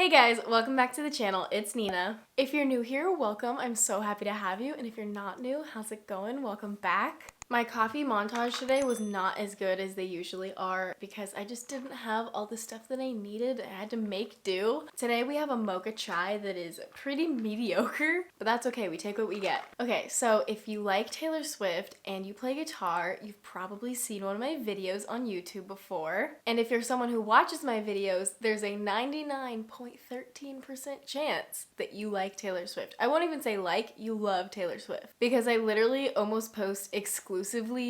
Hey guys, welcome back to the channel. It's Nina. If you're new here, welcome. I'm so happy to have you. And if you're not new, how's it going? Welcome back. My coffee montage today was not as good as they usually are because I just didn't have all the stuff that I needed. I had to make do. Today we have a mocha chai that is pretty mediocre, but that's okay. We take what we get. Okay, so if you like Taylor Swift and you play guitar, you've probably seen one of my videos on YouTube before. And if you're someone who watches my videos, there's a 99.13% chance that you like Taylor Swift. I won't even say like, you love Taylor Swift because I literally almost post exclusively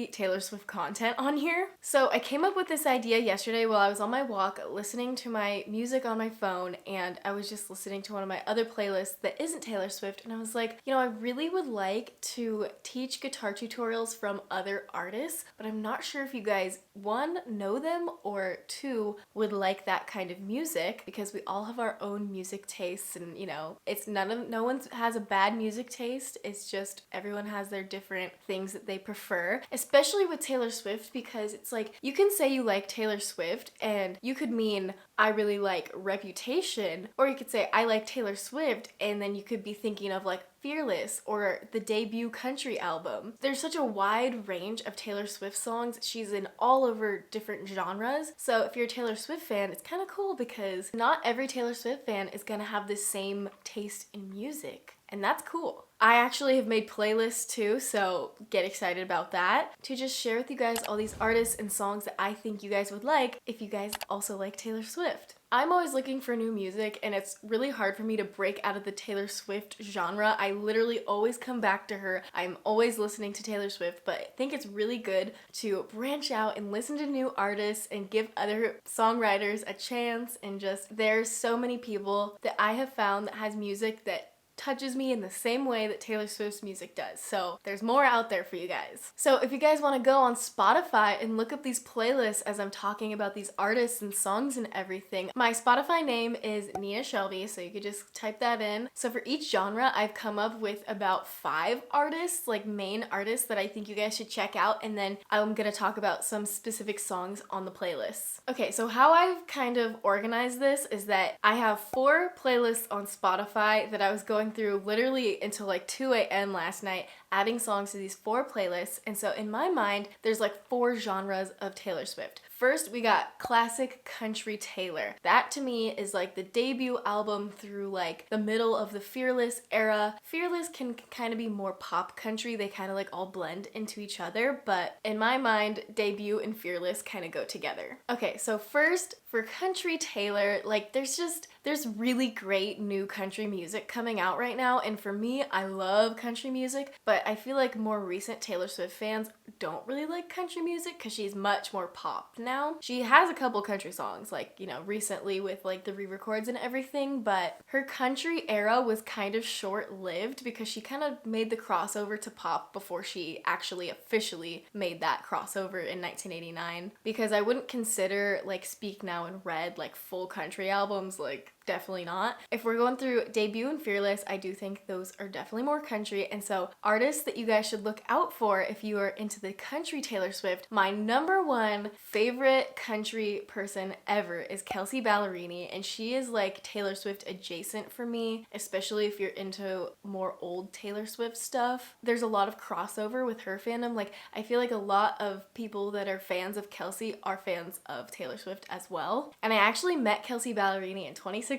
Taylor Swift content on here. So I came up with this idea yesterday while I was on my walk listening to my music on my phone, and I was just listening to one of my other playlists that isn't Taylor Swift, and I was like, you know, I really would like to teach guitar tutorials from other artists, but I'm not sure if you guys, one, know them, or two, would like that kind of music, because we all have our own music tastes, and you know, no one has a bad music taste. It's just everyone has their different things that they prefer, especially with Taylor Swift, because it's like you can say you like Taylor Swift and you could mean I really like Reputation, or you could say I like Taylor Swift and then you could be thinking of like Fearless or the debut country album. There's such a wide range of Taylor Swift songs. She's in all over different genres. So if you're a Taylor Swift fan, it's kind of cool because not every Taylor Swift fan is gonna have the same taste in music. And that's cool. I actually have made playlists too, so get excited about that, to just share with you guys all these artists and songs that I think you guys would like if you guys also like Taylor Swift. I'm always looking for new music, and it's really hard for me to break out of the Taylor Swift genre. I literally always come back to her. I'm always listening to Taylor Swift, but I think it's really good to branch out and listen to new artists and give other songwriters a chance, and just there's so many people that I have found that has music that touches me in the same way that Taylor Swift's music does. So there's more out there for you guys. So if you guys want to go on Spotify and look up these playlists as I'm talking about these artists and songs and everything, my Spotify name is Nena Shelby, so you could just type that in. So for each genre, I've come up with about 5 artists, like main artists that I think you guys should check out, and then I'm gonna talk about some specific songs on the playlists. Okay, so how I've kind of organized this is that I have 4 playlists on Spotify that I was going through literally until like 2 a.m. last night, adding songs to these 4 playlists. And so in my mind, there's like 4 genres of Taylor Swift. First, we got classic country Taylor. That to me is like the debut album through like the middle of the Fearless era. Fearless can kind of be more pop country. They kind of like all blend into each other, but in my mind, debut and Fearless kind of go together. Okay, so first for country Taylor, like there's really great new country music coming out right now, and for me, I love country music, but I feel like more recent Taylor Swift fans don't really like country music because she's much more pop now. She has a couple country songs, like, you know, recently with like the re-records and everything, but her country era was kind of short-lived because she kind of made the crossover to pop before she actually officially made that crossover in 1989, because I wouldn't consider like Speak Now and Red like full country albums, like definitely not. If we're going through debut and Fearless, I do think those are definitely more country. And so artists that you guys should look out for if you are into the country Taylor Swift, my number 1 favorite country person ever is Kelsea Ballerini, and she is like Taylor Swift adjacent for me, especially if you're into more old Taylor Swift stuff. There's a lot of crossover with her fandom. Like I feel like a lot of people that are fans of Kelsea are fans of Taylor Swift as well. And I actually met Kelsea Ballerini in 2016.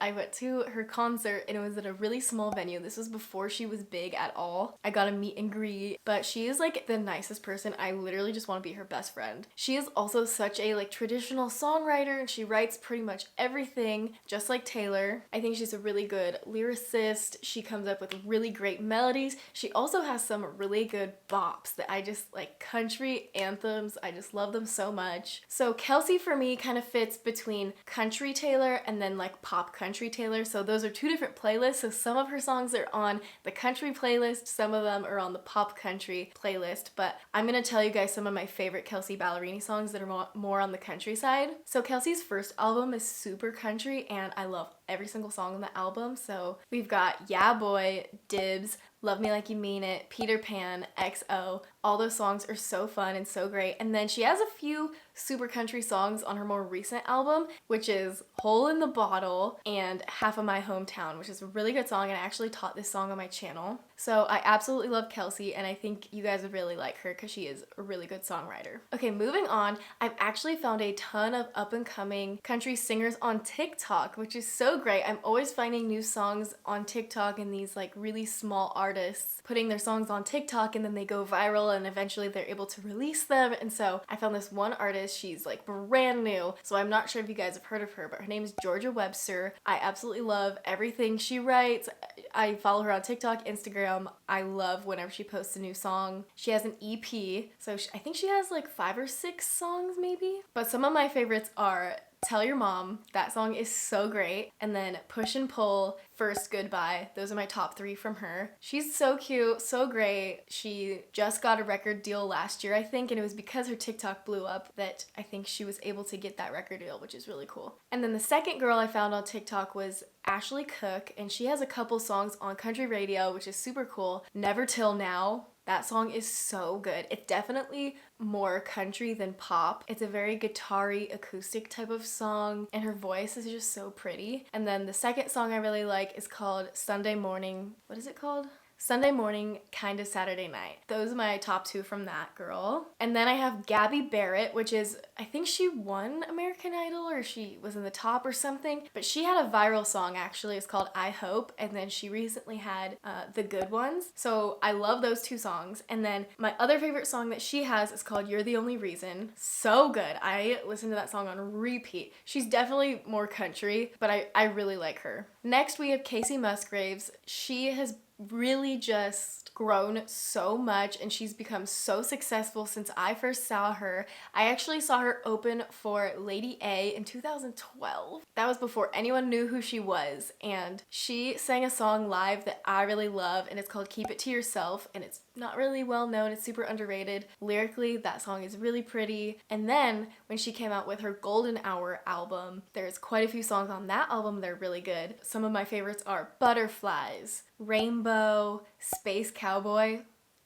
I went to her concert and it was at a really small venue. This was before she was big at all. I got a meet and greet, but she is like the nicest person. I literally just want to be her best friend. She is also such a like traditional songwriter, and she writes pretty much everything just like Taylor. I think she's a really good lyricist. She comes up with really great melodies. She also has some really good bops that I just like, country anthems. I just love them so much. So Kelsea for me kind of fits between country Taylor and then like pop country Taylor. So those are 2 different playlists. So some of her songs are on the country playlist, some of them are on the pop country playlist, but I'm gonna tell you guys some of my favorite Kelsea Ballerini songs that are more on the country side. So Kelsea's first album is super country, and I love every single song on the album. So we've got Yeah Boy, Dibs, Love Me Like You Mean It, Peter Pan, XO. All those songs are so fun and so great. And then she has a few super country songs on her more recent album, which is Hole in the Bottle and Half of My Hometown, which is a really good song, and I actually taught this song on my channel. So I absolutely love Kelsey, and I think you guys would really like her because she is a really good songwriter. Okay, moving on, I've actually found a ton of up-and-coming country singers on TikTok, which is so great. I'm always finding new songs on TikTok and these like really small artists putting their songs on TikTok, and then they go viral and eventually they're able to release them. And so I found this one artist, she's like brand new, so I'm not sure if you guys have heard of her, but her name is Georgia Webster. I absolutely love everything she writes. I follow her on TikTok, Instagram. I love whenever she posts a new song. She has an EP, so I think she has like 5 or 6 songs maybe. But some of my favorites are Tell Your Mom, that song is so great, and then Push and Pull, First Goodbye. Those are my top 3 from her. She's so cute, so great. She just got a record deal last year, I think, and it was because her TikTok blew up that I think she was able to get that record deal, which is really cool. And then the second girl I found on TikTok was Ashley Cook, and she has a couple songs on country radio, which is super cool. Never Till Now. That song is so good. It's definitely more country than pop. It's a very guitar-y, acoustic type of song, and her voice is just so pretty. And then the second song I really like is called Sunday Morning. What is it called? Sunday Morning, Kinda Saturday Night. Those are my top 2 from that girl. And then I have Gabby Barrett, which is, I think she won American Idol or she was in the top or something, but she had a viral song actually. It's called I Hope, and then she recently had The Good Ones. So I love those 2 songs. And then my other favorite song that she has is called You're the Only Reason. So good. I listen to that song on repeat. She's definitely more country, but I really like her. Next we have Casey Musgraves. She has really just grown so much, and she's become so successful since I first saw her. I actually saw her open for Lady A in 2012. That was before anyone knew who she was, and she sang a song live that I really love, and it's called Keep It To Yourself, and it's not really well known. It's super underrated. Lyrically, that song is really pretty. And then when she came out with her Golden Hour album, there's quite a few songs on that album that are really good. Some of my favorites are Butterflies, Rainbow, Space Cowboy.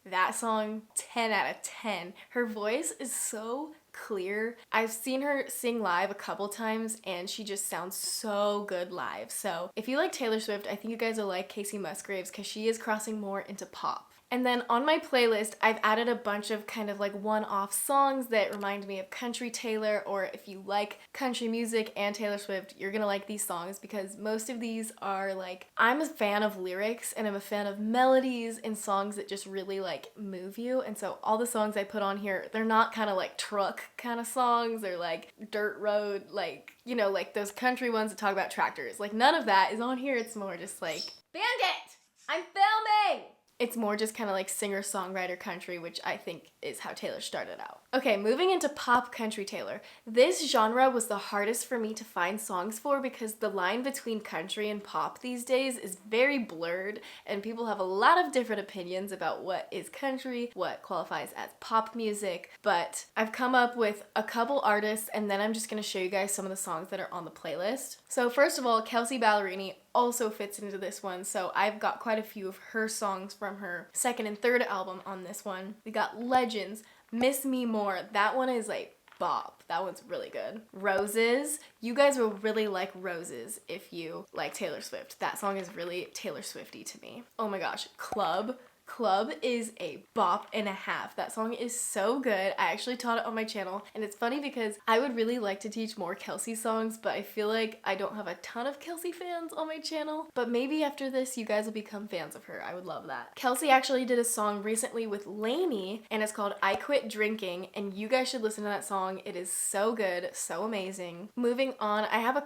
That song, 10 out of 10. Her voice is so clear. I've seen her sing live a couple times and she just sounds so good live. So if you like Taylor Swift, I think you guys will like Casey Musgraves because she is crossing more into pop. And then on my playlist, I've added a bunch of kind of like one-off songs that remind me of country Taylor, or if you like country music and Taylor Swift, you're gonna like these songs because most of these are like, I'm a fan of lyrics and I'm a fan of melodies and songs that just really like move you. And so all the songs I put on here, they're not kind of like truck kind of songs. They're like dirt road, like, you know, like those country ones that talk about tractors. Like none of that is on here. It's more just like, Bandit, I'm filming! It's more just kind of like singer-songwriter country, which I think is how Taylor started out. Okay, moving into pop country Taylor. This genre was the hardest for me to find songs for because the line between country and pop these days is very blurred and people have a lot of different opinions about what is country, what qualifies as pop music, but I've come up with a couple artists and then I'm just gonna show you guys some of the songs that are on the playlist. So first of all, Kelsea Ballerini also fits into this one, so I've got quite a few of her songs from her second and third album on this one. We got Legends, Miss Me More, that one is like bop. That one's really good. Roses, you guys will really like Roses if you like Taylor Swift. That song is really Taylor Swifty to me. Oh my gosh, Club. Club is a bop and a half. That song is so good. I actually taught it on my channel, and it's funny because I would really like to teach more Kelsey songs, but I feel like I don't have a ton of Kelsey fans on my channel, but maybe after this you guys will become fans of her. I would love that. Kelsey actually did a song recently with Lainey, and it's called I Quit Drinking, and you guys should listen to that song. It is so good, so amazing. Moving on, I have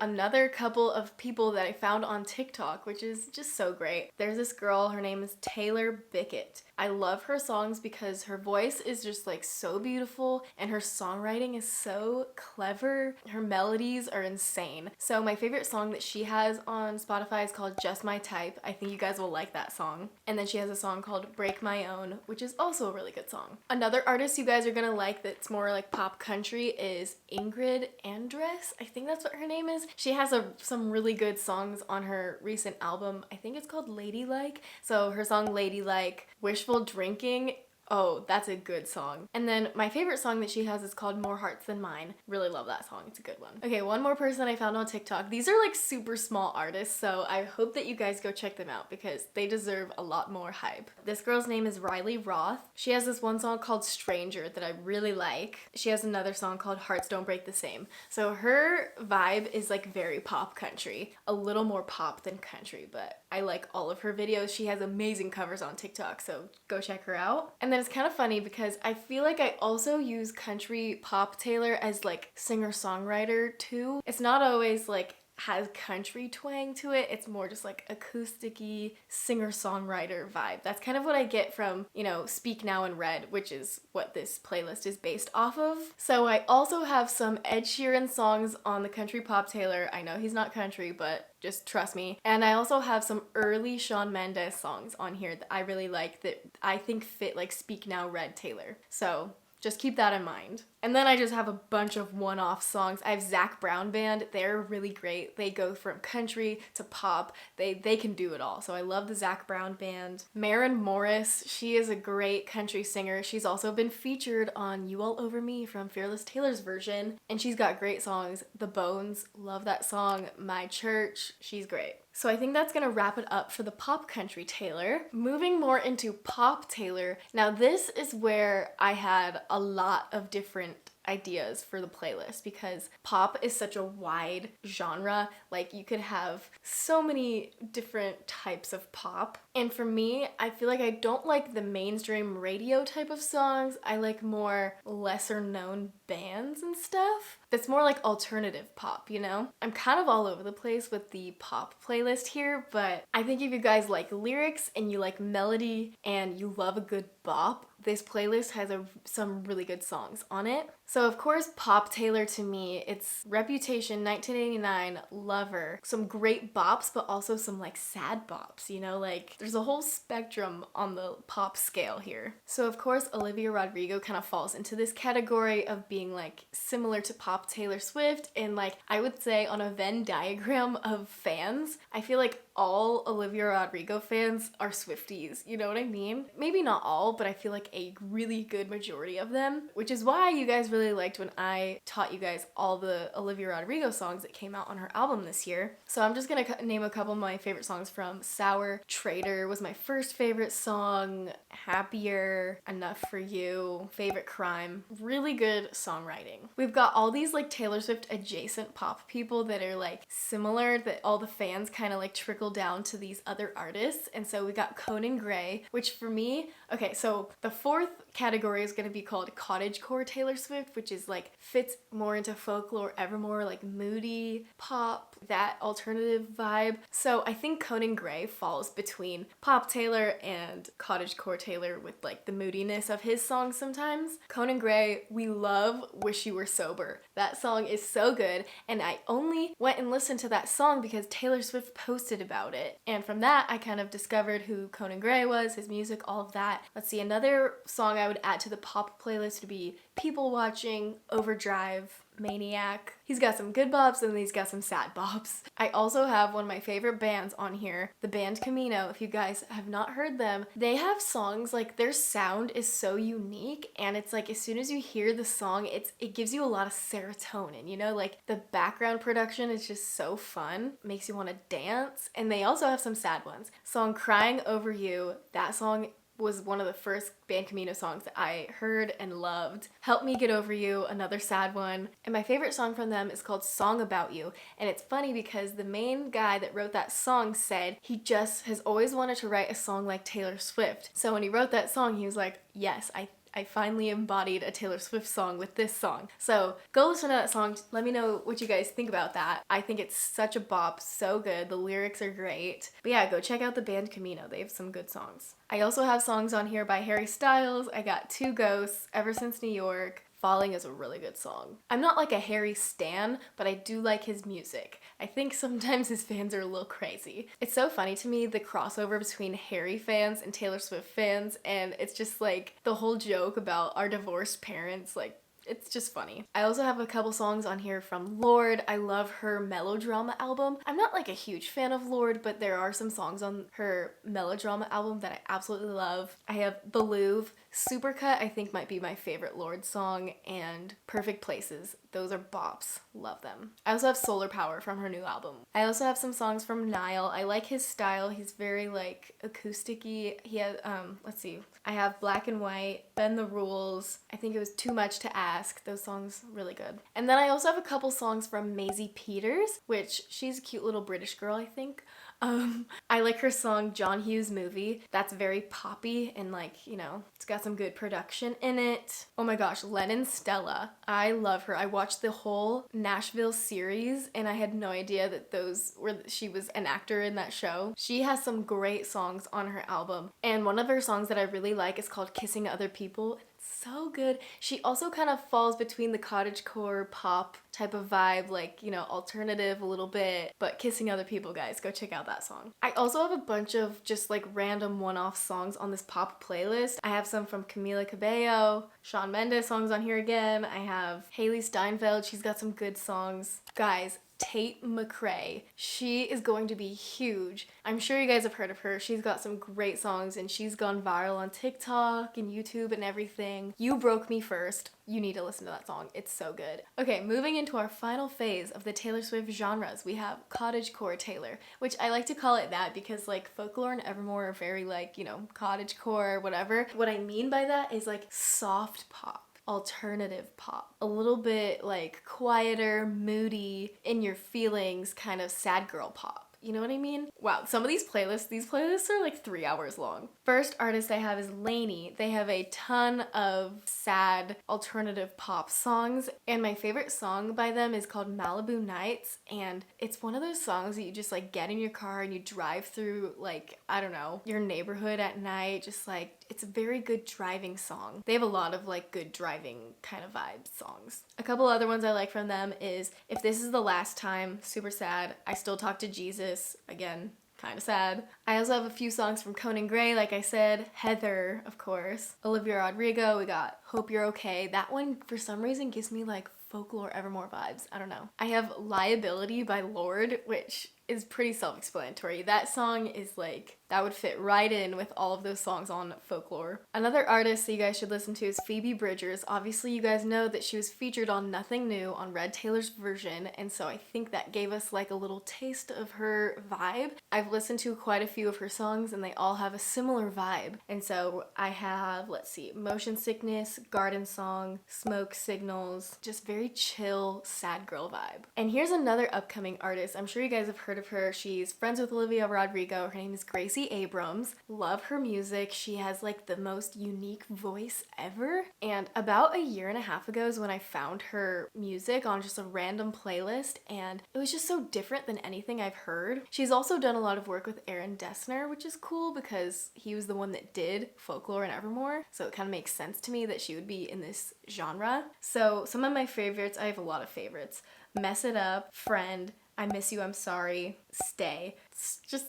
another couple of people that I found on TikTok, which is just so great. There's this girl, her name is Taylor Bickett. I love her songs because her voice is just like so beautiful and her songwriting is so clever. Her melodies are insane. So my favorite song that she has on Spotify is called Just My Type. I think you guys will like that song. And then she has a song called Break My Own, which is also a really good song. Another artist you guys are gonna like that's more like pop country is Ingrid Andress. I think that's what her name is. She has some really good songs on her recent album. I think it's called Ladylike. So her song Ladylike, Wishful Drinking, oh, that's a good song. And then my favorite song that she has is called More Hearts Than Mine. Really love that song. It's a good one. Okay, one more person I found on TikTok. These are like super small artists, so I hope that you guys go check them out because they deserve a lot more hype. This girl's name is Riley Roth. She has this one song called Stranger that I really like. She has another song called Hearts Don't Break the Same. So her vibe is like very pop country, a little more pop than country, but I like all of her videos. She has amazing covers on TikTok, so go check her out. And then it's kind of funny because I feel like I also use country pop Taylor as like singer-songwriter too. It's not always like has country twang to it. It's more just like acoustic-y singer-songwriter vibe. That's kind of what I get from, you know, Speak Now and Red, which is what this playlist is based off of. So I also have some Ed Sheeran songs on the country pop Taylor. I know he's not country, but just trust me. And I also have some early Shawn Mendes songs on here that I really like that I think fit like Speak Now Red Taylor. So just keep that in mind. And then I just have a bunch of one-off songs. I have Zac Brown Band. They're really great. They go from country to pop. They can do it all. So I love the Zac Brown Band. Maren Morris, she is a great country singer. She's also been featured on You All Over Me from Fearless Taylor's version. And she's got great songs. The Bones, love that song. My Church, she's great. So I think that's gonna wrap it up for the pop country Taylor. Moving more into pop Taylor. Now this is where I had a lot of different ideas for the playlist because pop is such a wide genre. Like you could have so many different types of pop. And for me, I feel like I don't like the mainstream radio type of songs. I like more lesser known bands and stuff. That's more like alternative pop, you know? I'm kind of all over the place with the pop playlist here, but I think if you guys like lyrics and you like melody and you love a good bop, this playlist has some really good songs on it. So of course, pop Taylor to me, it's Reputation, 1989, Lover, some great bops, but also some like sad bops, you know? Like there's a whole spectrum on the pop scale here. So of course, Olivia Rodrigo kind of falls into this category of being like similar to pop Taylor Swift, and like I would say on a Venn diagram of fans, I feel like all Olivia Rodrigo fans are Swifties, you know what I mean? Maybe not all, but I feel like a really good majority of them, which is why you guys really liked when I taught you guys all the Olivia Rodrigo songs that came out on her album this year. So I'm just gonna name a couple of my favorite songs from Sour. Traitor was my first favorite song. Happier, Enough for You, Favorite Crime. Really good songwriting. We've got all these like Taylor Swift adjacent pop people that are like similar, that all the fans kind of like trickle down to these other artists. And so we got Conan Gray, which for me, okay, so the fourth category is going to be called Cottagecore Taylor Swift, which is like fits more into folklore, evermore, like moody pop, that alternative vibe. So I think Conan Gray falls between pop Taylor and Cottagecore Taylor with like the moodiness of his songs sometimes. Conan Gray, we love Wish You Were Sober. That song is so good, and I only went and listened to that song because Taylor Swift posted about it. And from that, I kind of discovered who Conan Gray was, his music, all of that. Let's see, another song I would add to the pop playlist would be People Watching, Overdrive, Maniac. He's got some good bops and he's got some sad bops. I also have one of my favorite bands on here, the band Camino. If you guys have not heard them, they have songs like their sound is so unique, and it's like as soon as you hear the song, it gives you a lot of serotonin, you know, like the background production is just so fun, makes you want to dance. And they also have some sad ones. Song Crying Over You, that song was one of the first Band Camino songs that I heard and loved. Help Me Get Over You, another sad one. And my favorite song from them is called Song About You. And it's funny because the main guy that wrote that song said he just has always wanted to write a song like Taylor Swift. So when he wrote that song, he was like, yes, I I finally embodied a Taylor Swift song with this song. So go listen to that song. Let me know what you guys think about that. I think it's such a bop, so good. The lyrics are great. But yeah, go check out the band Camino. They have some good songs. I also have songs on here by Harry Styles. I got Two Ghosts, Ever Since New York. Falling is a really good song. I'm not like a Harry stan, but I do like his music. I think sometimes his fans are a little crazy. It's so funny to me, the crossover between Harry fans and Taylor Swift fans, and it's just like the whole joke about our divorced parents, like, it's just funny. I also have a couple songs on here from Lorde. I love her melodrama album. I'm not like a huge fan of Lorde, but there are some songs on her melodrama album that I absolutely love. I have The Louvre, Supercut I think might be my favorite Lorde song, and Perfect Places. Those are bops. Love them. I also have Solar Power from her new album. I also have some songs from Niall. I like his style. He's very like acoustic-y. He has, let's see. I have Black and White, Bend the Rules. I think it was Too Much to Ask. Those songs really good. And then I also have a couple songs from Maisie Peters, which she's a cute little British girl, I think. I like her song John Hughes Movie. That's very poppy and like, you know, it's got some good production in it. Oh my gosh, Lennon Stella. I love her. I watched the whole Nashville series and I had no idea that she was an actor in that show. She has some great songs on her album, and one of her songs that I really like is called Kissing Other People. So good. She also kind of falls between the cottagecore pop type of vibe, like, you know, alternative a little bit, but Kissing Other People, guys, go check out that song. I also have a bunch of just like random one-off songs on this pop playlist. I have some from Camila Cabello, Shawn Mendes songs on here again. I have Haley Steinfeld. She's got some good songs. Guys, Tate McRae. She is going to be huge. I'm sure you guys have heard of her. She's got some great songs and she's gone viral on TikTok and YouTube and everything. You Broke Me First. You need to listen to that song. It's so good. Okay, moving into our final phase of the Taylor Swift genres, we have cottagecore Taylor, which I like to call it that because like Folklore and Evermore are very like, you know, cottagecore, whatever. What I mean by that is like soft pop. Alternative pop, a little bit like quieter, moody, in your feelings, kind of sad girl pop. You know what I mean? Wow, some of these playlists are like 3 hours long. First artist I have is Lainey. They have a ton of sad alternative pop songs, and my favorite song by them is called Malibu Nights, and it's one of those songs that you just like get in your car and you drive through like, I don't know, your neighborhood at night, just like, it's a very good driving song. They have a lot of like good driving kind of vibe songs. A couple other ones I like from them is If This Is the Last Time, super sad. I Still Talk to Jesus, again, kind of sad. I also have a few songs from Conan Gray, like I said. Heather, of course. Olivia Rodrigo, we got Hope You're Okay. That one, for some reason, gives me like Folklore Evermore vibes. I don't know. I have Liability by Lorde, which is pretty self-explanatory. That song is like, that would fit right in with all of those songs on Folklore. Another artist that you guys should listen to is Phoebe Bridgers. Obviously you guys know that she was featured on Nothing New on Red Taylor's version, and so I think that gave us like a little taste of her vibe. I've listened to quite a few of her songs and they all have a similar vibe. And so I have, let's see, Motion Sickness, Garden Song, Smoke Signals, just very chill, sad girl vibe. And here's another upcoming artist. I'm sure you guys have heard of her. She's friends with Olivia Rodrigo. Her name is Gracie Abrams. Love her music. She has like the most unique voice ever. And about a year and a half ago is when I found her music on just a random playlist, and it was just so different than anything I've heard. She's also done a lot of work with Aaron Dessner, which is cool because he was the one that did Folklore and Evermore, so it kind of makes sense to me that she would be in this genre. So some of my favorites, I have a lot of favorites. Mess It Up, Friend, I Miss You, I'm Sorry, Stay. It's just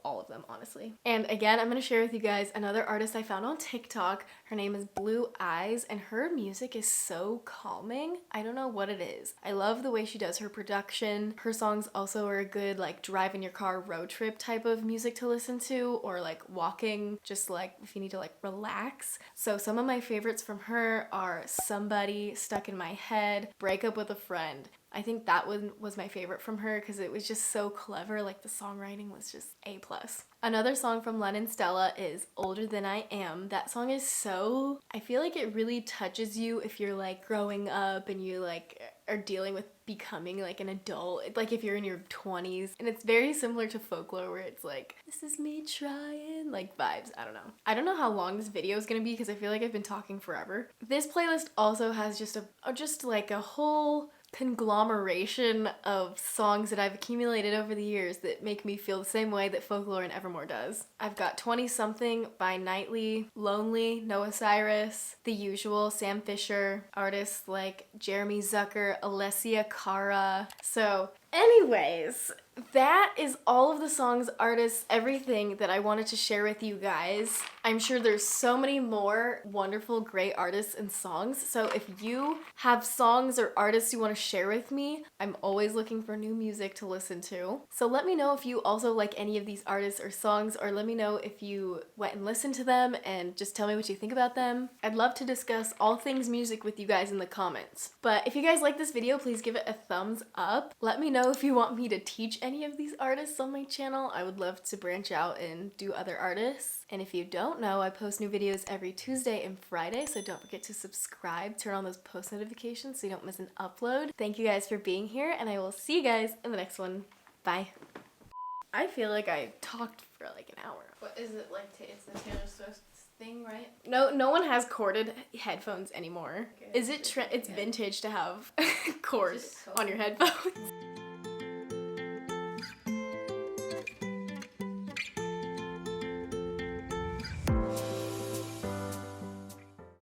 all of them, honestly. And again, I'm gonna share with you guys another artist I found on TikTok. Her name is Blue Eyes, and her music is so calming. I don't know what it is. I love the way she does her production. Her songs also are a good like drive in your car road trip type of music to listen to, or like walking, just like if you need to like relax. So some of my favorites from her are Somebody, Stuck in My Head, Break Up with a Friend. I think that one was my favorite from her because it was just so clever. Like the songwriting was just A+. Another song from Lennon Stella is Older Than I Am. That song is so, I feel like it really touches you if you're like growing up and you like are dealing with becoming like an adult, like if you're in your 20s, and it's very similar to Folklore where it's like, this is me trying, like vibes. I don't know how long this video is gonna be because I feel like I've been talking forever. This playlist also has just like a whole conglomeration of songs that I've accumulated over the years that make me feel the same way that Folklore and Evermore does. I've got 20 Something by Knightley, Lonely, Noah Cyrus, The Usual, Sam Fisher, artists like Jeremy Zucker, Alessia Cara. So anyways, that is all of the songs, artists, everything that I wanted to share with you guys. I'm sure there's so many more wonderful, great artists and songs. So if you have songs or artists you want to share with me, I'm always looking for new music to listen to. So let me know if you also like any of these artists or songs, or let me know if you went and listened to them and just tell me what you think about them. I'd love to discuss all things music with you guys in the comments. But if you guys like this video, please give it a thumbs up. Let me know if you want me to teach any of these artists on my channel. I would love to branch out and do other artists. And if you don't know, I post new videos every Tuesday and Friday, so don't forget to subscribe, turn on those post notifications so you don't miss an upload. Thank you guys for being here, and I will see you guys in the next one. Bye. I feel like I talked for like an hour. What is it like? It's the Taylor Swift thing, right? No one has corded headphones anymore. Okay, Is it it's vintage to have cords so on your headphones?